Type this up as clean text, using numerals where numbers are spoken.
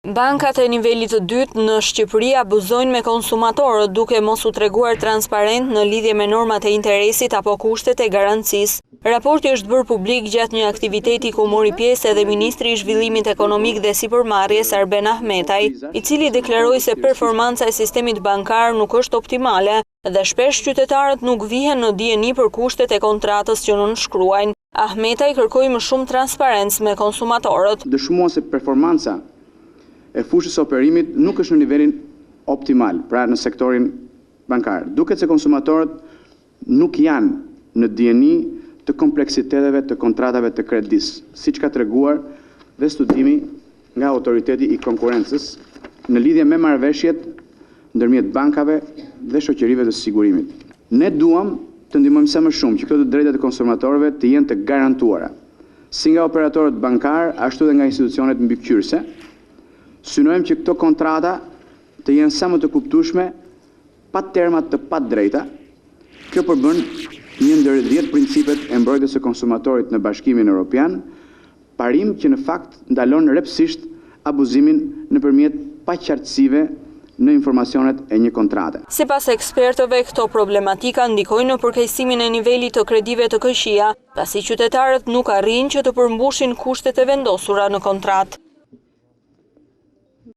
Bankat e nivelit të dytë në Shqipëri abuzojnë me konsumatorët duke mos u treguar transparent në lidhje me normat e interesit apo kushtet e garancisë. Raporti është bërë publik gjatë një aktiviteti ku mori pjesë edhe Ministri i Zhvillimit Ekonomik dhe Sipërmarrjes Arben Ahmetaj, i cili deklaroi se performanca e sistemit bankar nuk është optimale dhe shpesh qytetarët nuk vihen në dijeni për kushtet e kontratës që nënshkruajnë. Ahmetaj kërkoi më shumë transparencë me konsumatorët. Dëshmuan se performanca e fushës operimit nuk është në nivelin optimal, pra në sektorin bankar. Duket se konsumatorët nuk janë në dijeni të kompleksiteteve të kontratave të kredisë, siç ka treguar dhe studimi nga Autoriteti i Konkurrencës në lidhje me marrëveshjet ndërmjet bankave dhe shoqërive të sigurimit. Ne duam të ndihmojmë sa më shumë që këto të drejtat e konsumatorëve të jenë të garantuara, si nga operatorët bankar, ashtu dhe nga institucionet mbikëqyrëse. Synojmë që këto kontrata të jenë sa më të kuptueshme, pa terma të padrejta. Kjo përbën një ndër 10 principet e mbrojtjes së konsumatorit në Bashkimin Evropian, parim që në fakt ndalon rrepsisht abuzimin nëpërmjet paqartësive në informacionet e një kontrate. Sipas ekspertëve, këto problematika ndikojnë në përkeqësimin e nivelit të kredive të KQI-a, pasi qytetarët nuk arrijnë që të përmbushin kushtet e vendosura në kontratë.